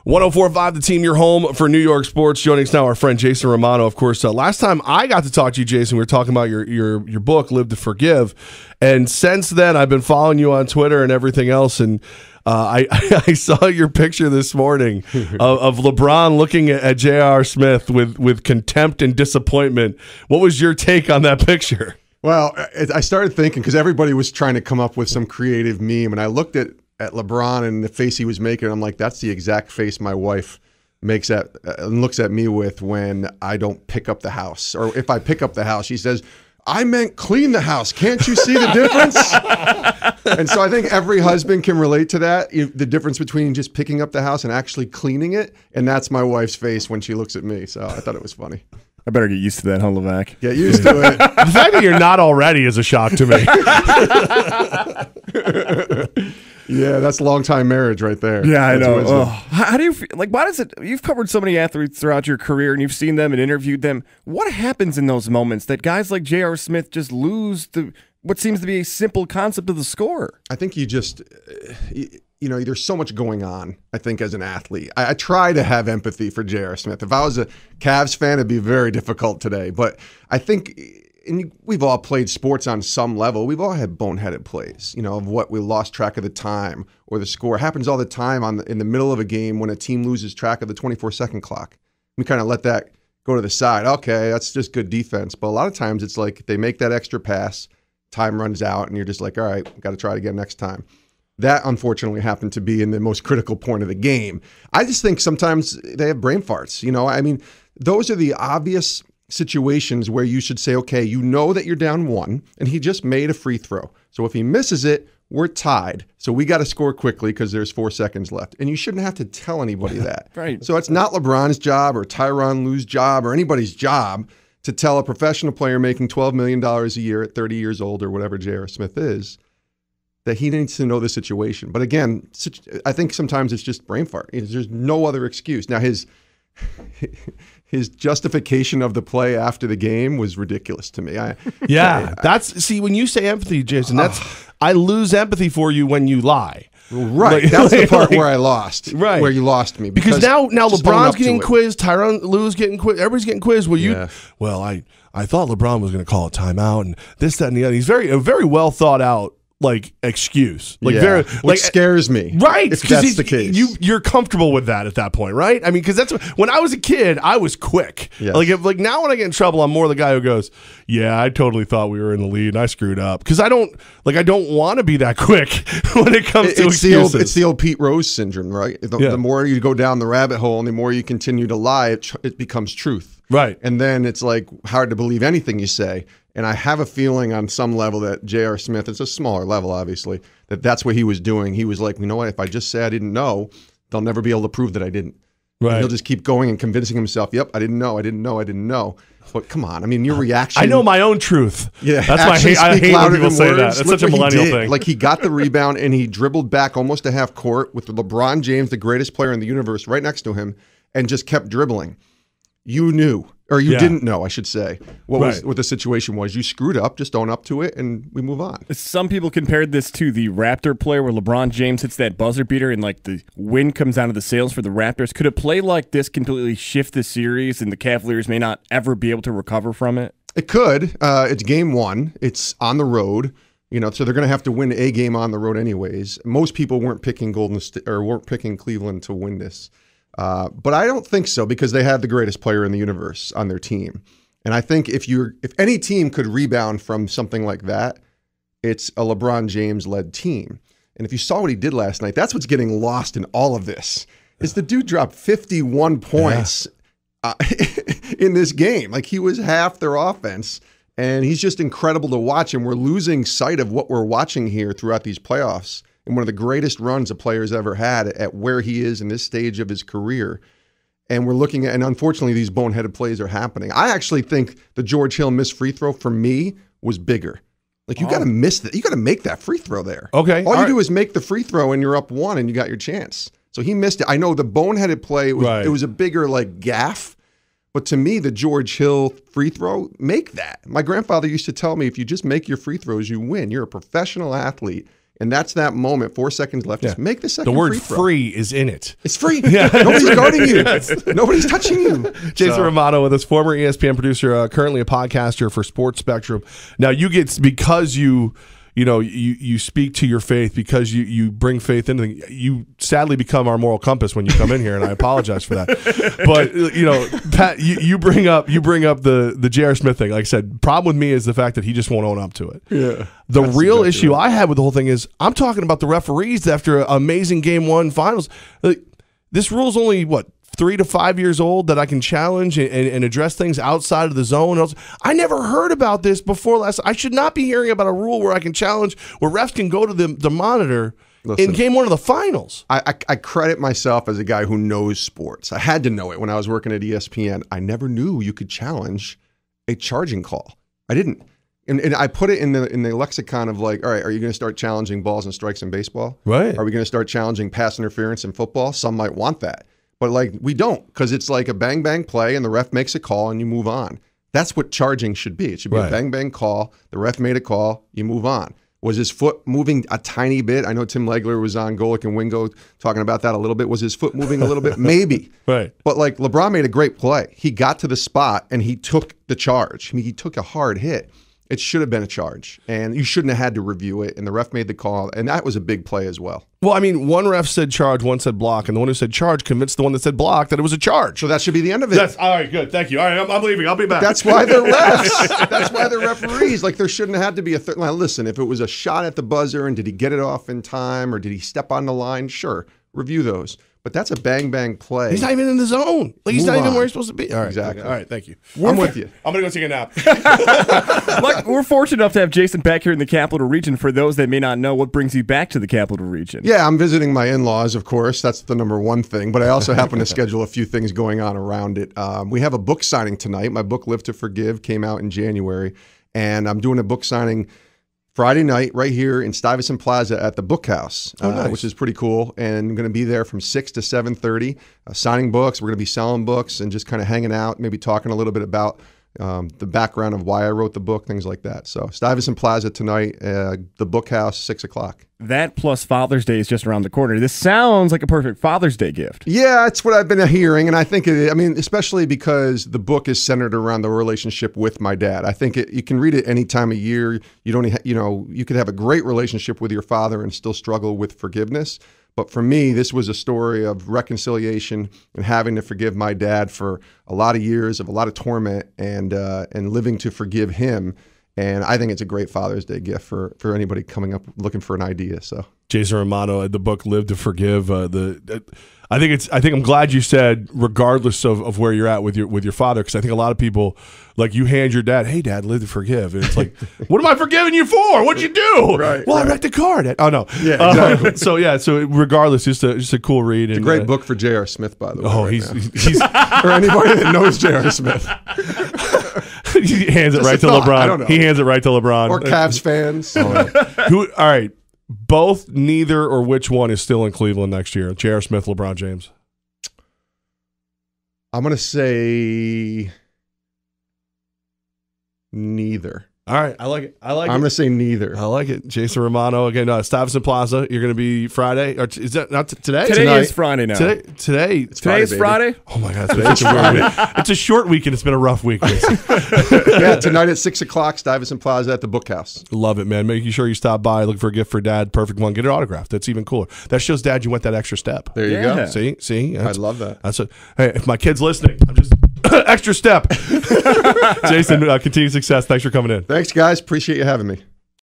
104.5 The Team, your home for New York sports. Joining us now, our friend Jason Romano. Of course, last time I got to talk to you, Jason, we were talking about your book, Live to Forgive. And since then, I've been following you on Twitter and everything else. And I saw your picture this morning of LeBron looking at J.R. Smith with contempt and disappointment. What was your take on that picture? Well, I started thinking, because everybody was trying to come up with some creative meme, and I looked at LeBron and the face he was making. I'm like, that's the exact face my wife makes and looks at me with when I don't pick up the house. Or if I pick up the house, she says, I meant clean the house. Can't you see the difference? And so I think every husband can relate to that, the difference between just picking up the house and actually cleaning it. And that's my wife's face when she looks at me. So I thought it was funny. I better get used to that, huh, Levack? Get used to it. The fact that you're not already is a shock to me. Yeah, that's long-time marriage right there. Yeah, I know. Oh. How do you feel? Like, why does it? You've covered so many athletes throughout your career, and you've seen them and interviewed them. What happens in those moments that guys like J.R. Smith just lose what seems to be a simple concept of the score? I think you just, there's so much going on, I think, as an athlete. I try to have empathy for J.R. Smith. If I was a Cavs fan, it'd be very difficult today. But I think, and we've all played sports on some level. We've all had boneheaded plays, of what we lost track of the time or the score. It happens all the time in the middle of a game when a team loses track of the 24-second clock. We kind of let that go to the side. Okay, that's just good defense. But a lot of times it's like they make that extra pass, time runs out, and you're just like, all right, got to try it again next time. That, unfortunately, happened to be in the most critical point of the game. I just think sometimes they have brain farts. Those are the obvious situations where you should say, okay, that you're down one, and he just made a free throw. So if he misses it, we're tied. So we got to score quickly because there's 4 seconds left. And you shouldn't have to tell anybody that. Right. So it's not LeBron's job or Tyronn Lue's job or anybody's job to tell a professional player making $12 million a year at 30 years old or whatever J.R. Smith is, that he needs to know the situation. But again, I think sometimes it's just brain fart. There's no other excuse. Now, his justification of the play after the game was ridiculous to me. When you say empathy, Jason, I lose empathy for you when you lie. Right, that's the part where I lost. Right, where you lost me because now LeBron's getting quizzed, Tyronn Lue's getting quizzed, everybody's getting quizzed. I thought LeBron was going to call a timeout and this, that, and the other. He's a very well thought out excuse, which scares me, right? If that's the case, you're comfortable with that at that point, right? I mean, because that's when I was a kid, I was quick. Yes. Now when I get in trouble, I'm more the guy who goes, "Yeah, I totally thought we were in the lead, and I screwed up." Because I don't want to be that quick when it comes to excuses. It's the old Pete Rose syndrome, right? The more you go down the rabbit hole, and the more you continue to lie, it becomes truth, right? And then it's hard to believe anything you say. And I have a feeling on some level that J.R. Smith, it's a smaller level, obviously, that's what he was doing. He was like, you know what, if I just say I didn't know, they'll never be able to prove that I didn't. Right. And he'll just keep going and convincing himself, yep, I didn't know. But come on, I mean, your reaction. I know my own truth. Yeah, that's why I hate when people say that. It's such a millennial thing. Like, he got the rebound and he dribbled back almost to half court with LeBron James, the greatest player in the universe, right next to him, and just kept dribbling. You knew. Or you didn't know, I should say, what the situation was. You screwed up, just own up to it, and we move on. Some people compared this to the Raptor play where LeBron James hits that buzzer beater and the wind comes out of the sails for the Raptors. Could a play like this completely shift the series and the Cavaliers may not ever be able to recover from it? It could. It's game one. It's on the road. So they're going to have to win a game on the road anyways. Most people weren't picking weren't picking Cleveland to win this. But I don't think so because they have the greatest player in the universe on their team. And I think if any team could rebound from something like that, it's a LeBron James-led team. And if you saw what he did last night, that's what's getting lost in all of this, is the dude dropped 51 points in this game. He was half their offense, and he's just incredible to watch. And we're losing sight of what we're watching here throughout these playoffs. And one of the greatest runs a player's ever had at where he is in this stage of his career. And we're looking at, and unfortunately, these boneheaded plays are happening. I actually think the George Hill missed free throw for me was bigger. You got to miss that. You got to make that free throw there. Okay. All you do is make the free throw and you're up one and you got your chance. So he missed it. I know the boneheaded play, it was a bigger gaffe. But to me, the George Hill free throw, make that. My grandfather used to tell me, if you just make your free throws, you win. You're a professional athlete. And that's that moment, 4 seconds left. Just make the second The word free throw. free is in it. It's free. Nobody's guarding you. Nobody's touching you. Jason Romano with us, former ESPN producer, currently a podcaster for Sports Spectrum. Now you get, because you speak to your faith, because you bring faith into things, you sadly become our moral compass when you come in here, and I apologize for that. But Pat, you bring up the J.R. Smith thing. Like I said, problem with me is the fact that he just won't own up to it. Yeah. The real issue I had with the whole thing is I'm talking about the referees after an amazing Game 1 finals. This rule's only 3 to 5 years old that I can challenge and address things outside of the zone. I never heard about this before last. I should not be hearing about a rule where I can challenge, where refs can go to the monitor. Listen, in Game 1 of the finals. I credit myself as a guy who knows sports. I had to know it when I was working at ESPN. I never knew you could challenge a charging call. I didn't. And I put it in the lexicon of all right, are you going to start challenging balls and strikes in baseball? Right. Are we going to start challenging pass interference in football? Some might want that. But we don't, because it's like a bang-bang play and the ref makes a call and you move on. That's what charging should be. It should be a bang-bang call. The ref made a call. You move on. Was his foot moving a tiny bit? I know Tim Legler was on Golick and Wingo talking about that a little bit. Was his foot moving a little bit? Maybe. Right. But LeBron made a great play. He got to the spot and he took the charge. He took a hard hit. It should have been a charge, and you shouldn't have had to review it, and the ref made the call, and that was a big play as well. Well, I mean, one ref said charge, one said block, and the one who said charge convinced the one that said block that it was a charge. So that should be the end of it. That's all right, good, thank you. All right, I'm leaving. I'll be back. That's why they're refs. That's why they're referees. There shouldn't have to be a third. Now, listen, if it was a shot at the buzzer, and did he get it off in time, or did he step on the line? Sure, review those. But that's a bang-bang play. He's not even in the zone. He's not even where he's supposed to be. All right, exactly. All right, thank you. I'm with you. I'm going to go take a nap. We're fortunate enough to have Jason back here in the Capital Region. For those that may not know, what brings you back to the Capital Region? Yeah, I'm visiting my in-laws, of course. That's the number one thing. But I also happen to schedule a few things going on around it. We have a book signing tonight. My book, Live to Forgive, came out in January. And I'm doing a book signing Friday night right here in Stuyvesant Plaza at the Book House, nice. Which is pretty cool. And I'm going to be there from 6 to 7:30, signing books. We're going to be selling books and just kind of hanging out, maybe talking a little bit about the background of why I wrote the book, things like that. So Stuyvesant Plaza tonight, the Book House, 6 o'clock. That plus Father's Day is just around the corner. This sounds like a perfect Father's Day gift. Yeah, it's what I've been hearing, and I think especially because the book is centered around the relationship with my dad. I think you can read it any time of year. You could have a great relationship with your father and still struggle with forgiveness. But for me, this was a story of reconciliation and having to forgive my dad for a lot of years of a lot of torment and living to forgive him. And I think it's a great Father's Day gift for anybody coming up looking for an idea. So Jason Romano, the book Live to Forgive. I think I'm glad you said regardless of where you're at with your father, because I think a lot of people, you hand your dad, hey dad, live to forgive, and it's like, what am I forgiving you for? What'd you do? Right. Well, I wrecked the car. Dad. Oh no. Yeah. Exactly. So regardless, just a cool read. It's a great book for J.R. Smith, by the way. Oh, he's or anybody that knows J.R. Smith. He hands it right to LeBron. I don't know. He hands it right to LeBron. Or Cavs fans. All right. Both, neither, or which one is still in Cleveland next year? J.R. Smith, LeBron James. I'm going to say neither. All right, I like it. I'm going to say neither. I like it. Jason Romano again. Stuyvesant Plaza. You're going to be Friday, or is that not today? Today is Friday now. Today is Friday. Oh my God! It's a short weekend. It's been a rough week. Yeah, tonight at 6 o'clock, Stuyvesant Plaza at the Book House. Love it, man. Making sure you stop by, look for a gift for Dad. Perfect one. Get it autographed. That's even cooler. That shows Dad you went that extra step. There you go. See. I love that. Hey, if my kid's listening, I'm just extra step. Jason, continued success. Thanks for coming in. Thanks, guys. Appreciate you having me.